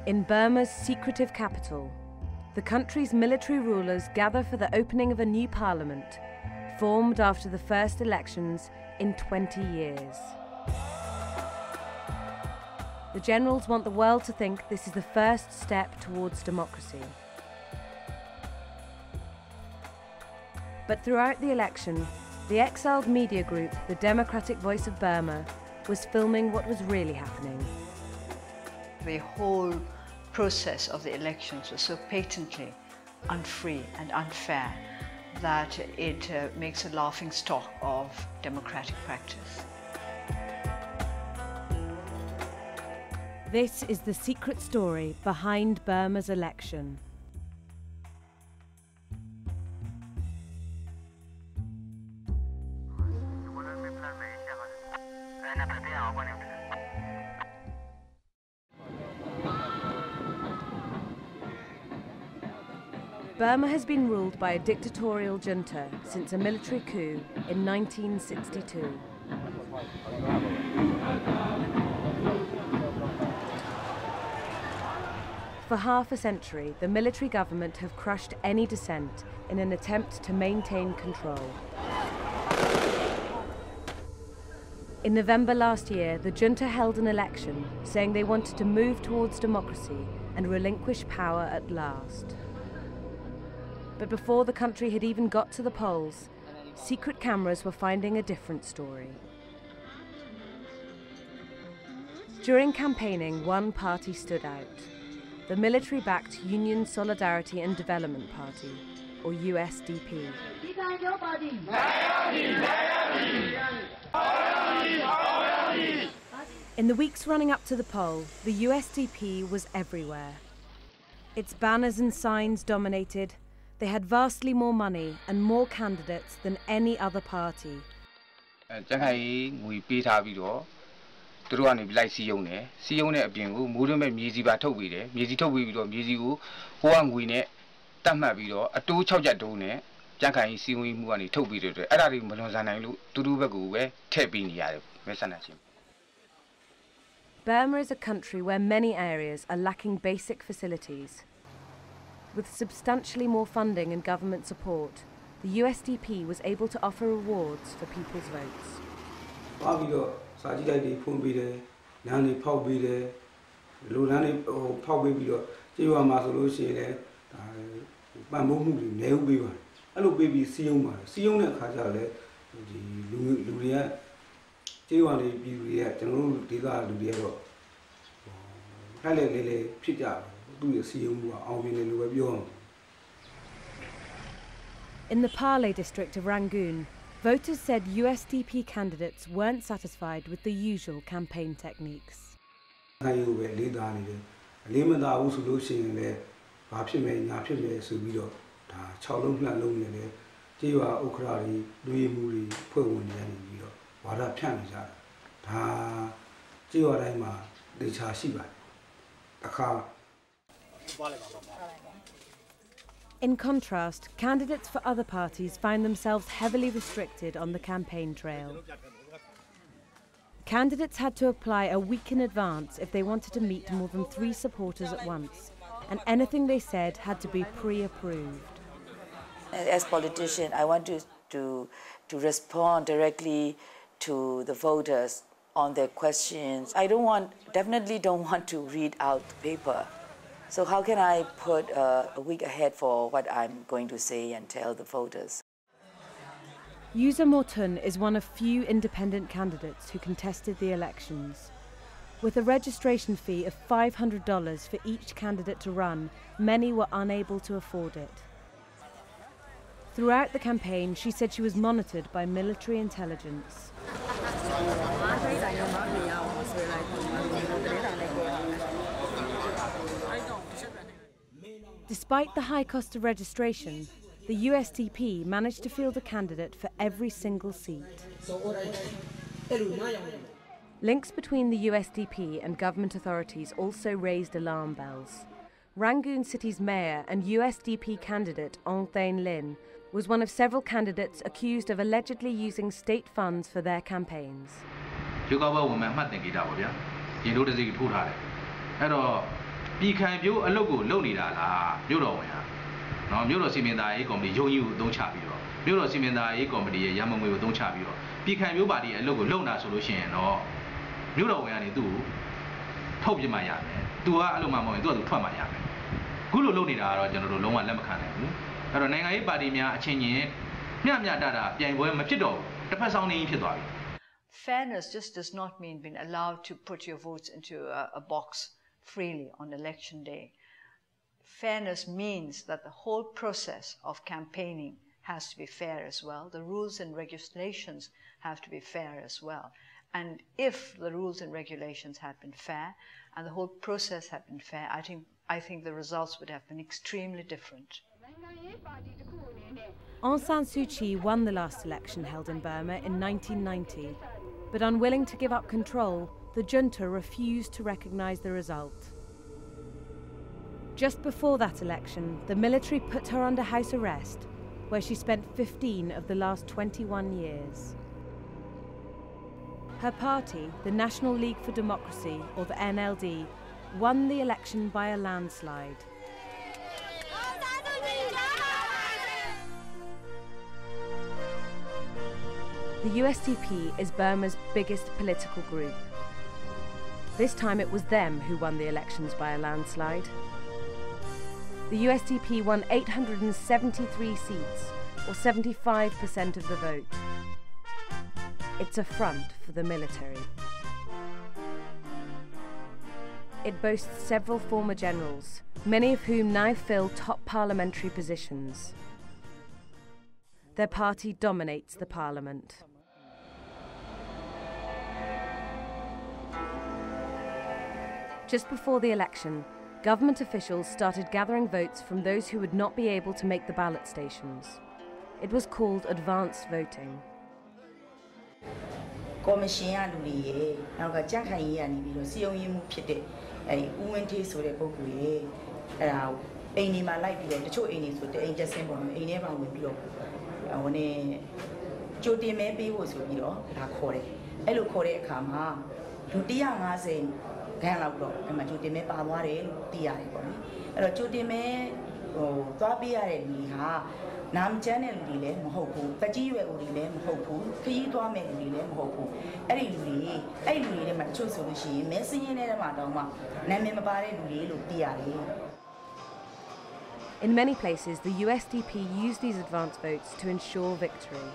In Burma's secretive capital, the country's military rulers gather for the opening of a new parliament, formed after the first elections in 20 years. The generals want the world to think this is the first step towards democracy. But throughout the election, the exiled media group, the Democratic Voice of Burma, was filming what was really happening. The whole process of the elections was so patently unfree and unfair that it makes a laughing stock of democratic practice. This is the secret story behind Burma's election. Burma has been ruled by a dictatorial junta since a military coup in 1962. For half a century, the military government have crushed any dissent in an attempt to maintain control. In November last year, the junta held an election saying they wanted to move towards democracy and relinquish power at last. But before the country had even got to the polls, secret cameras were finding a different story. During campaigning, one party stood out: the military-backed Union Solidarity and Development Party, or USDP. In the weeks running up to the poll, the USDP was everywhere. Its banners and signs dominated. They had vastly more money and more candidates than any other party. Burma is a country where many areas are lacking basic facilities. With substantially more funding and government support, the USDP was able to offer rewards for people's votes. In the Pale district of Rangoon, voters said USDP candidates weren't satisfied with the usual campaign techniques. In contrast, candidates for other parties find themselves heavily restricted on the campaign trail. Candidates had to apply a week in advance if they wanted to meet more than 3 supporters at once, and anything they said had to be pre-approved. As a politician, I want to respond directly to the voters on their questions. I definitely don't want to read out the paper. So how can I put a week ahead for what I'm going to say and tell the voters? Yusa Mortun is one of few independent candidates who contested the elections. With a registration fee of $500 for each candidate to run, many were unable to afford it. Throughout the campaign, she said she was monitored by military intelligence. Despite the high cost of registration, the USDP managed to field a candidate for every single seat. Links between the USDP and government authorities also raised alarm bells. Rangoon City's mayor and USDP candidate Ong Thein Lin was one of several candidates accused of allegedly using state funds for their campaigns. ပြည်ခံပြိုးအလုပ်ကိုလုပ်နေတာလားမြို့တော်ဝင်ဟာနော်မြို့တော်စီမံသားရေးကော်မတီရုံးကြီးကိုအသုံးချပြီးတော့မြို့တော်စီမံသားရေးကော်မတီရဲ့ရန်မုံငွေကိုအသုံးချပြီးတော့ပြည်ခံပြိုးပါတီအလုပ်ကိုလုပ်တာဆိုလို့ရှိရင်တော့မြို့တော်ဝင်ကနေသူ့ကိုထုတ်ပြမှရမယ်သူကအဲ့လိုမှမဟုတ်ရင်သူကသူထွက်မှရမယ်ခုလိုလုပ်နေတာကတော့ကျွန်တော်တို့လုံးဝလက်မခံနိုင်ဘူးအဲ့တော့နိုင်ငံရေးပါတီများအချင်းချင်းမျှမျှတတာပြိုင်ပွဲမဖြစ်တော့ဘူးတစ်ဖက်ဆောင်နေဖြစ်သွားပြီ Fairness just does not mean being allowed to put your votes into a box freely on election day. Fairness means that the whole process of campaigning has to be fair as well. The rules and regulations have to be fair as well. And if the rules and regulations had been fair and the whole process had been fair, I think the results would have been extremely different. Aung San Suu Kyi won the last election held in Burma in 1990, but unwilling to give up control, the junta refused to recognise the result. Just before that election, the military put her under house arrest, where she spent 15 of the last 21 years. Her party, the National League for Democracy, or the NLD, won the election by a landslide. The USDP is Burma's biggest political group. This time it was them who won the elections by a landslide. The USDP won 873 seats, or 75% of the vote. It's a front for the military. It boasts several former generals, many of whom now fill top parliamentary positions. Their party dominates the parliament. Just before the election, government officials started gathering votes from those who would not be able to make the ballot stations. It was called advanced voting. Nam channel lule mohoku, kajiwe ulile mohoku, kiyitwa me lule mohoku. Eri lule macho solushi, messi in a madama, namemabare lule tiari. In many places, the USDP used these advance votes to ensure victory.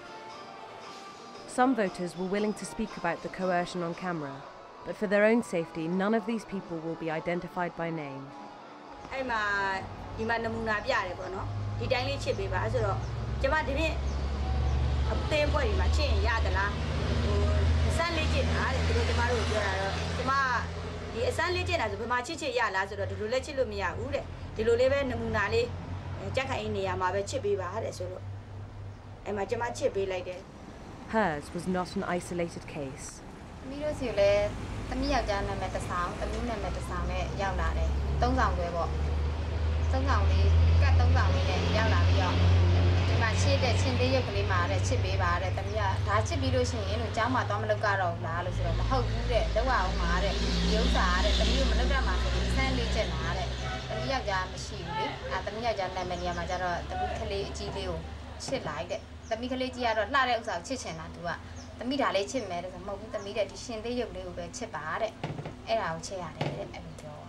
Some voters were willing to speak about the coercion on camera, but for their own safety, none of these people will be identified by name. Di daily chip be ba so jama di ni apte poi ma chin ya da la san le chin ha de jama ro pyo da ro jama di san le chin da so bama chit chit ya la so do di lo le chit lo ma ya hu de di lo le be namuna le jak khai ne ya ma be chit be ba de so lo ai ma jama chit be like de. Hers was not an isolated case. Mi ro si le tami yaw ja na me ta saung tami na me ta saung le yaw la de 3 saung twe po 3 saung leကတ်3ဆောင်လေးနဲ့ရောက်လာပြီးတော့ဒီမှာချစ်တဲ့ချင်းသေးရုပ်ကလေးမှာတဲ့ချစ်ပေးပါတဲ့တမီးကဒါချစ်ပြီးလို့ရှိရင်လို့ကျောင်းမှာသွားမလုပ်ကတော့လားလို့ဆိုတော့မဟုတ်ဘူးတဲ့လောက်အောင်ပါတဲ့ဒီဥစ္စာတဲ့တမီးကိုမလုပ်တတ်မှာဆိုပြီးစမ်းလေးချက်လာတဲ့တမီးယောက်ျားမရှိဘူးလေတမီးယောက်ျားနာမည်နေရာမှာကျတော့တမီးကလေးအကြီးလေးကိုချစ်လိုက်တဲ့တမီးကလေးကြီးကတော့လှတဲ့ဥစ္စာကိုချစ်ချင်တာသူကတမီးဒါလေးချစ်မယ်တဲ့ဆိုမဟုတ်ဘူးတမီးတဲ့ဒီရှင်သေးရုပ်လေးကိုပဲချစ်ပါတဲ့အဲ့ဒါကိုချစ်ရတယ်တဲ့အဲ့လိုပြော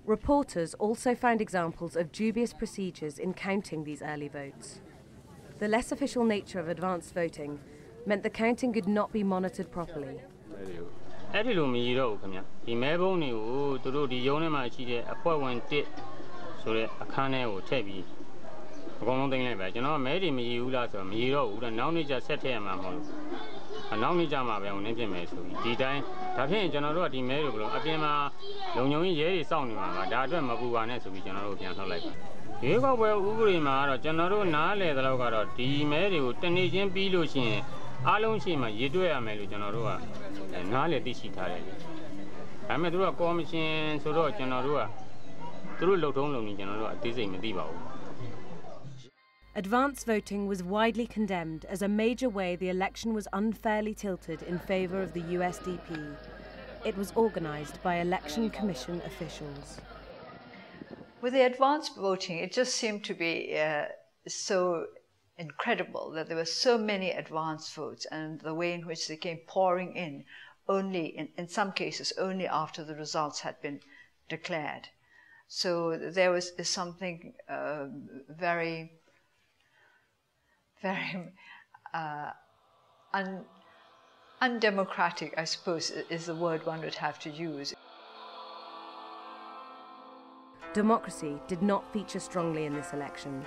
Reporters also found examples of dubious procedures in counting these early votes. The less official nature of advanced voting meant the counting could not be monitored properly. အဲ့ဒီလိုမရတော့ဘူးခင်ဗျဒီမဲပုံးတွေကိုသူတို့ဒီရုံးထဲမှာရှိတဲ့အဖွဲ့ဝင်1ဆိုတဲ့အခန်းထဲကိုထည့်ပြီးအကုန်လုံးသိမ်းလိုက်ပဲကျွန်တော်မဲတွေမရဘူးလားဆိုတော့မရတော့ဘူးတဲ့နောက်နေ့ကျဆက်ထည့်ရမှာမဟုတ်ဘူးနောက်နေ့ကျမှပဲဝင်နေပြင်မယ်ဆိုပြီးဒီတိုင်းဒါဖြင့်ကျွန်တော်တို့ကဒီမဲတွေဘလို့အပြင်မှာလုံုံကြီးရဲတွေစောင့်နေမှာပါဒါအတွက်မပူပါနဲ့ဆိုပြီးကျွန်တော်တို့ပြန်လှုပ်လိုက်ပါဒီကောက်ပွဲဥပဒေမှာတော့ကျွန်တော်တို့နားလေတဲ့လောက်ကတော့ဒီမဲတွေကိုတနေ့ချင်းပြီးလို့ရှိရင်အားလုံးရှိမှရေတွက်ရမယ်လို့ကျွန်တော်တို့ကနားလေသိရှိထားတယ်ဒါပေမဲ့သူတို့ကကော်မရှင်ဆိုတော့ကျွန်တော်တို့ကသူတို့လှုပ်ထုံးလုံနေကျွန်တော်တို့အသေးစိတ်မသိပါဘူး Advance voting was widely condemned as a major way the election was unfairly tilted in favour of the USDP. it was organised by Election Commission officials. With the advanced voting, it just seemed to be so incredible that there were so many advanced votes, and the way in which they came pouring in only, in some cases, only after the results had been declared. So there was something very, very undemocratic, I suppose, is the word one would have to use. Democracy did not feature strongly in this election.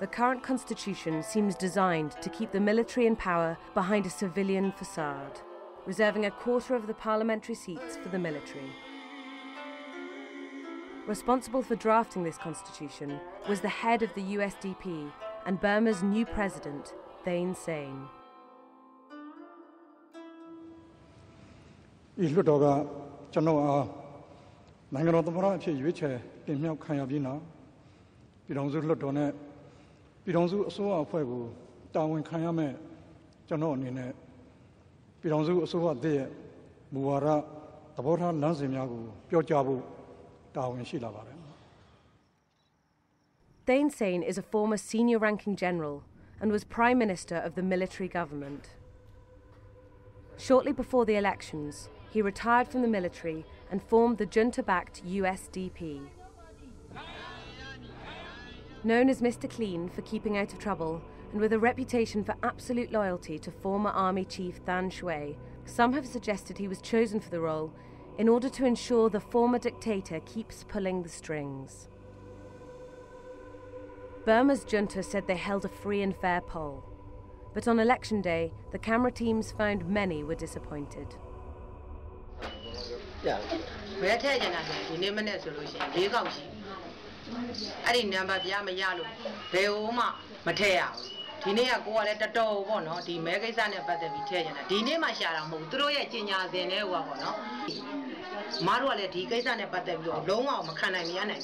The current constitution seems designed to keep the military in power behind a civilian facade, reserving a quarter of the parliamentary seats for the military. Responsible for drafting this constitution was the head of the USDP and Burma's new president, Thein Sein. နိုင်ငံတော်သမ္မတအဖြစ်ရွေးချယ်တင်မြှောက်ခံရပြီးနောက်ပြည်ထောင်စုလွှတ်တော်နဲ့ပြည်ထောင်စုအစိုးရအဖွဲ့ကိုတာဝန်ခံရမယ့်ကျွန်တော်အနေနဲ့ပြည်ထောင်စုအစိုးရသစ်ရဲ့မူဝါဒသဘောထားလမ်းစဉ်များကိုပြောကြားဖို့တာဝန်ရှိလာပါတယ် Thein Sein is a former senior-ranking general and was Prime Minister of the military government. Shortly before the elections, he retired from the military and formed the junta-backed USDP. Known as Mr. Clean for keeping out of trouble and with a reputation for absolute loyalty to former army chief Than Shwe, some have suggested he was chosen for the role in order to ensure the former dictator keeps pulling the strings. Burma's junta said they held a free and fair poll, but on election day, the camera teams found many were disappointed. Yeah. We are taking the name and solution. They go. I didn't number the Yamayalu. They Oma Matea. Tinea go at the door, one, the Megasan about the Vitalian. The name I shall move through a genius than ever, no? Marwale, the Gaysan about the Loma Macanamiana.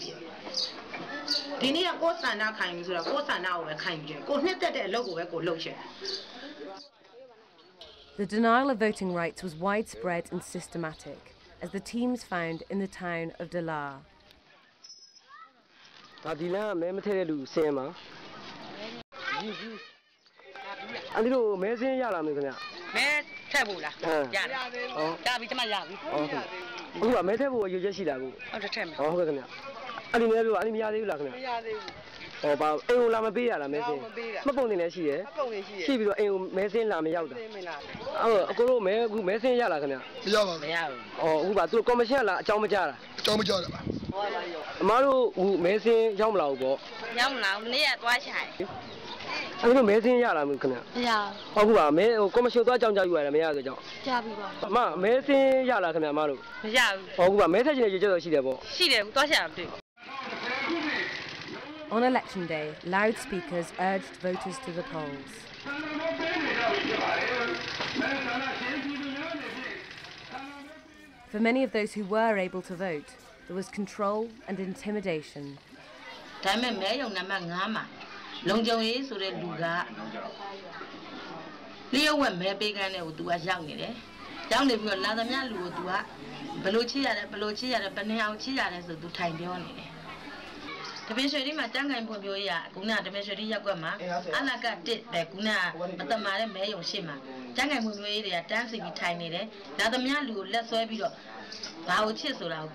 Tinea goes and now kind of goes and now a kind of go net that logo echo lotion. The denial of voting rights was widespread and systematic, as the teams found in the town of Dalar. On election day, loudspeakers urged voters to the polls. For many of those who were able to vote, there was control and intimidation. The measure my Tanga in Poboya, Guna, the measure Yagama, Anaka did the Guna, but the Mare Mayo Shima. Tanga Muria dancing with tiny, now the Mialu, let's so be our chisel out.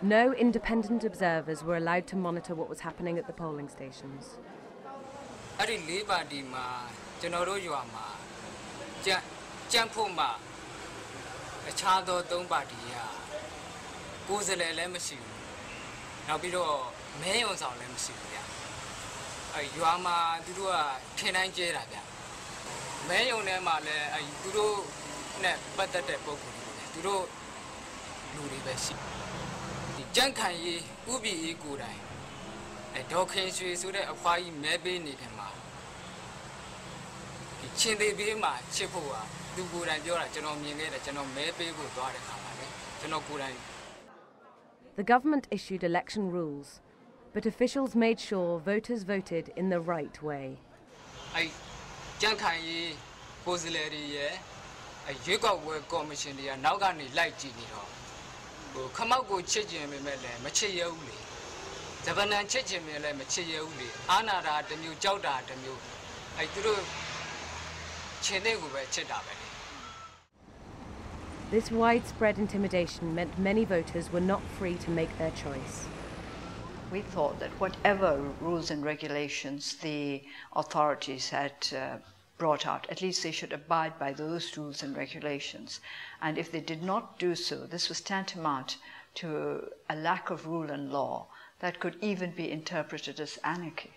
No independent observers were allowed to monitor what was happening at the polling stations. I didn't leave Adima, General Yuama, Jampuma, a child of Dombadia, Guzele Lemasi. Now, we do millions of them. You are my do a 10 Jera. Mayo Nema, I do net but that book. Do Ludi The Jankai Ubi good. A dog can see so that a fire maybe need him. The Chinde Bima, Chipua, do good and you're a general minute, general maybe good daughter. General good. The government issued election rules, but officials made sure voters voted in the right way. ရွေးကောက်ပွဲကော်မရှင်တွေကနောက်ကနေလိုက်ကြည့်နေတော့ခမောက်ကိုချစ်ကျင်ပေမဲ့လည်းမချစ်ရဘူးလေဂျပန်ချစ်ကျင်ပေမဲ့လည်းမချစ်ရဘူးလေအာနာတာတစ်မျိုးကြောက်တာတစ်မျိုးသူတို့ချင်းတွေကိုပဲချစ်တာပဲလေ This widespread intimidation meant many voters were not free to make their choice. We thought that whatever rules and regulations the authorities had brought out, at least they should abide by those rules and regulations. And if they did not do so, this was tantamount to a lack of rule and law that could even be interpreted as anarchy.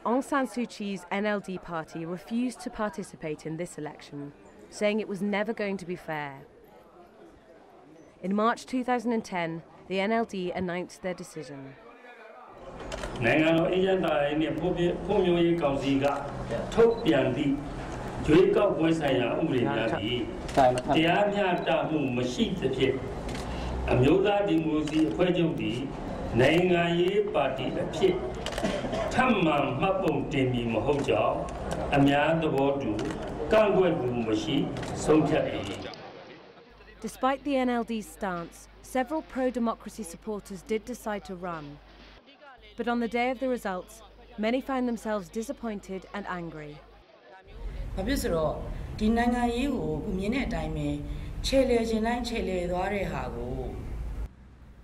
Aung San Suu Kyi's NLD party refused to participate in this election, saying it was never going to be fair. In March 2010, the NLD announced their decision. နိုင်ငံတော်အေဂျင့်တာရေးနဲ့ဖွံ့ဖြိုးရေးကောင်စီကထုတ်ပြန်သည့်ရွေးကောက်ပွဲဆိုင်ရာဥပဒေများသည်တရားမျှတမှုမရှိသဖြင့်အမျိုးသားဒီမိုကရေစီအဖွဲ့ချုပ်သည်နိုင်ငံရေးပါတီအဖြစ်ထပ်မံမှတ်ပုံတင်မည်မဟုတ်ကြောင်းအများသဘောတူကန့်ကွက်မှုမရှိဆုံးဖြတ်၏. Despite the NLD's stance, several pro-democracy supporters did decide to run. But on the day of the results, many found themselves disappointed and angry.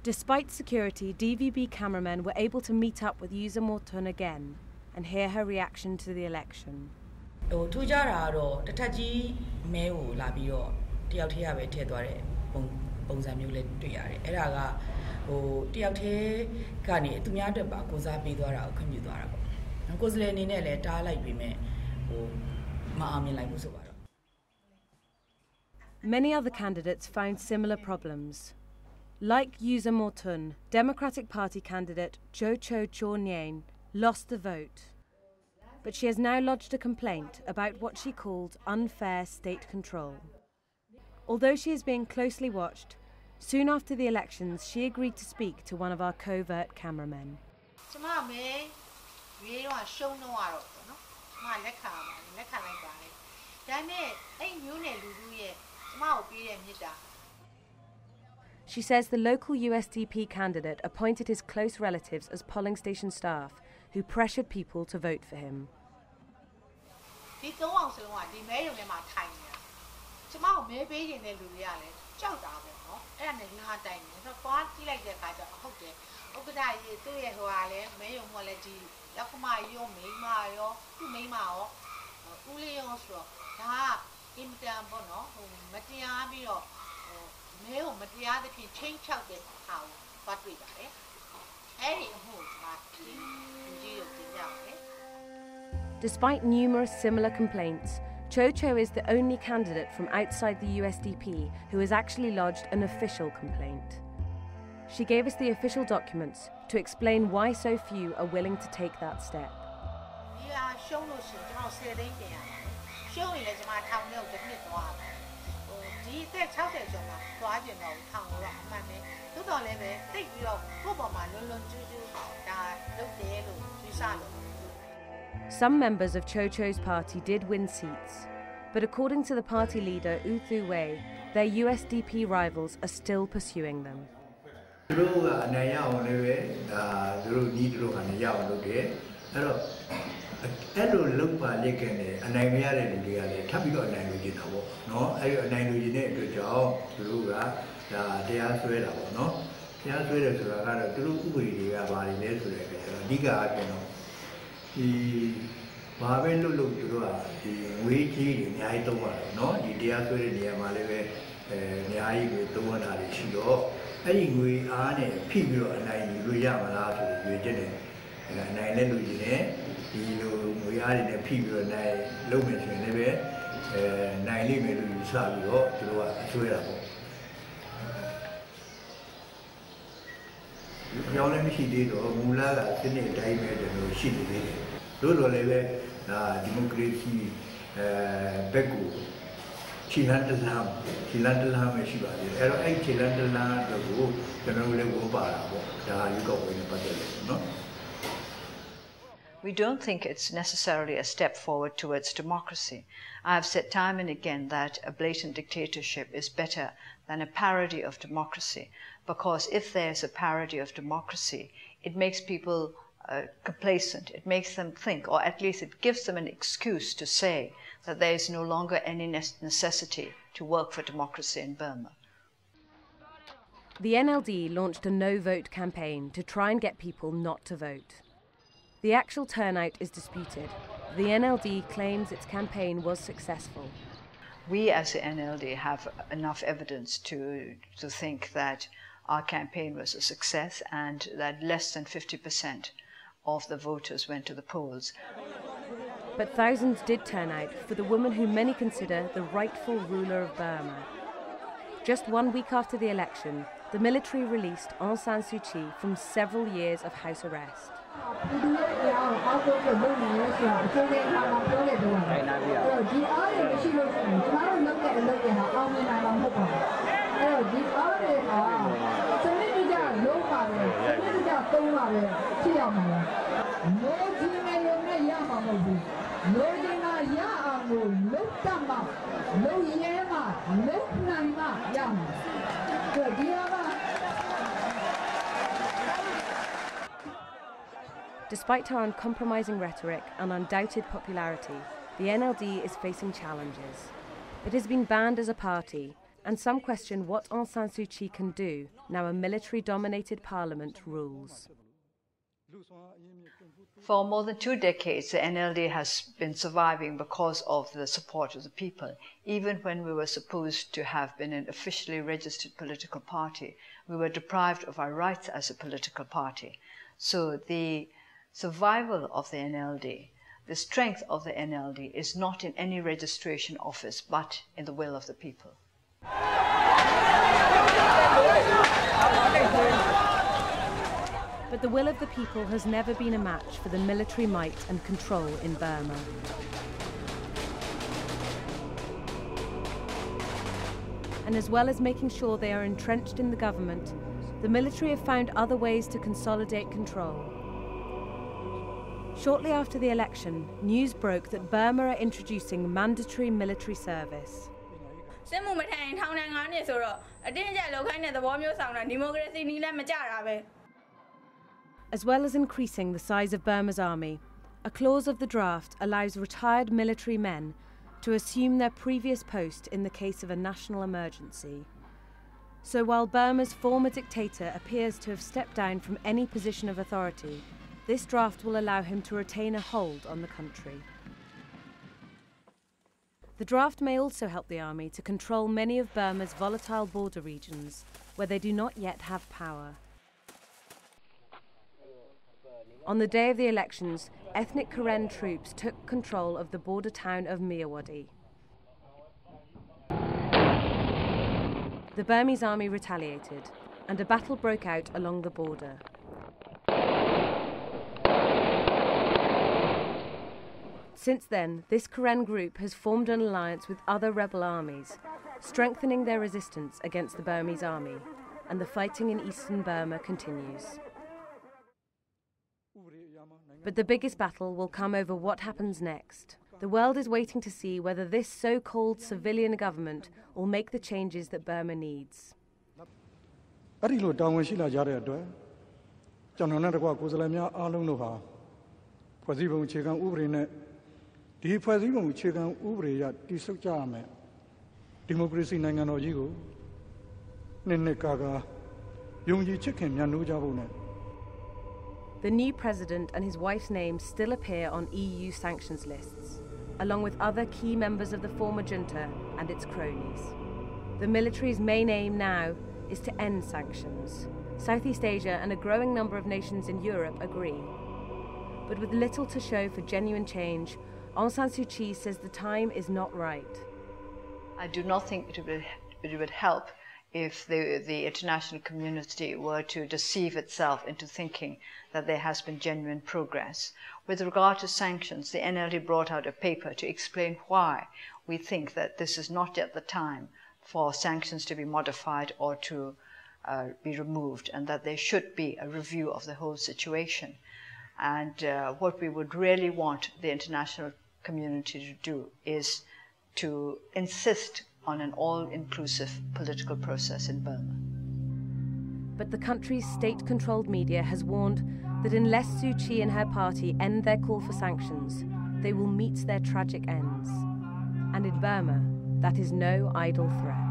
Despite security, DVB cameramen were able to meet up with Yuza Morton again and hear her reaction to the election. Many other candidates found similar problems. Like Yuza Morton, Democratic Party candidate Jo Cho Chornyen lost the vote. But she has now lodged a complaint about what she called unfair state control. Although she is being closely watched, soon after the elections, she agreed to speak to one of our covert cameramen. She says the local USDP candidate appointed his close relatives as polling station staff who pressured people to vote for him. Despite numerous similar complaints, Cho Cho is the only candidate from outside the USDP who has actually lodged an official complaint. She gave us the official documents to explain why so few are willing to take that step. Some members of Cho Cho's party did win seats, but according to the party leader U Thu Wei, their USDP rivals are still pursuing them. democracy Beku Chilandalam she was there. Chilandalam the go, the no level bar, you go in the We don't think it's necessarily a step forward towards democracy. I have said time and again that a blatant dictatorship is better than a parody of democracy, because if there's a parody of democracy, it makes people complacent. It makes them think, or at least it gives them an excuse to say that there is no longer any necessity to work for democracy in Burma. The NLD launched a no-vote campaign to try and get people not to vote. The actual turnout is disputed. The NLD claims its campaign was successful. We as the NLD have enough evidence to think that our campaign was a success and that less than 50% of the voters went to the polls. But thousands did turn out for the woman who many consider the rightful ruler of Burma. Just 1 week after the election, the military released Aung San Suu Kyi from several years of house arrest. Despite her uncompromising rhetoric and undoubted popularity, the NLD is facing challenges. It has been banned as a party, and some question what Aung San Suu Kyi can do now a military-dominated parliament rules. For more than 2 decades, the NLD has been surviving because of the support of the people. Even when we were supposed to have been an officially registered political party, we were deprived of our rights as a political party. So the survival of the NLD, the strength of the NLD, is not in any registration office, but in the will of the people. But the will of the people has never been a match for the military might and control in Burma. And as well as making sure they are entrenched in the government, the military have found other ways to consolidate control. Shortly after the election, news broke that Burma are introducing mandatory military service. As well as increasing the size of Burma's army, a clause of the draft allows retired military men to assume their previous post in the case of a national emergency. So while Burma's former dictator appears to have stepped down from any position of authority, this draft will allow him to retain a hold on the country. The draft may also help the army to control many of Burma's volatile border regions, where they do not yet have power. On the day of the elections, ethnic Karen troops took control of the border town of Myawaddy. The Burmese army retaliated, and a battle broke out along the border. Since then, this Karen group has formed an alliance with other rebel armies, strengthening their resistance against the Burmese army, and the fighting in eastern Burma continues. But the biggest battle will come over what happens next. The world is waiting to see whether this so-called civilian government will make the changes that Burma needs. The new president and his wife's names still appear on EU sanctions lists, along with other key members of the former junta and its cronies. The military's main aim now is to end sanctions. Southeast Asia and a growing number of nations in Europe agree. But with little to show for genuine change, Aung San Suu Kyi says the time is not right. I do not think it would help if the international community were to deceive itself into thinking that there has been genuine progress. With regard to sanctions, the NLD brought out a paper to explain why we think that this is not yet the time for sanctions to be modified or to be removed, and that there should be a review of the whole situation. And what we would really want the international community to do is to insist on an all-inclusive political process in Burma. But the country's state-controlled media has warned that unless Suu Kyi and her party end their call for sanctions, they will meet their tragic ends. And in Burma, that is no idle threat.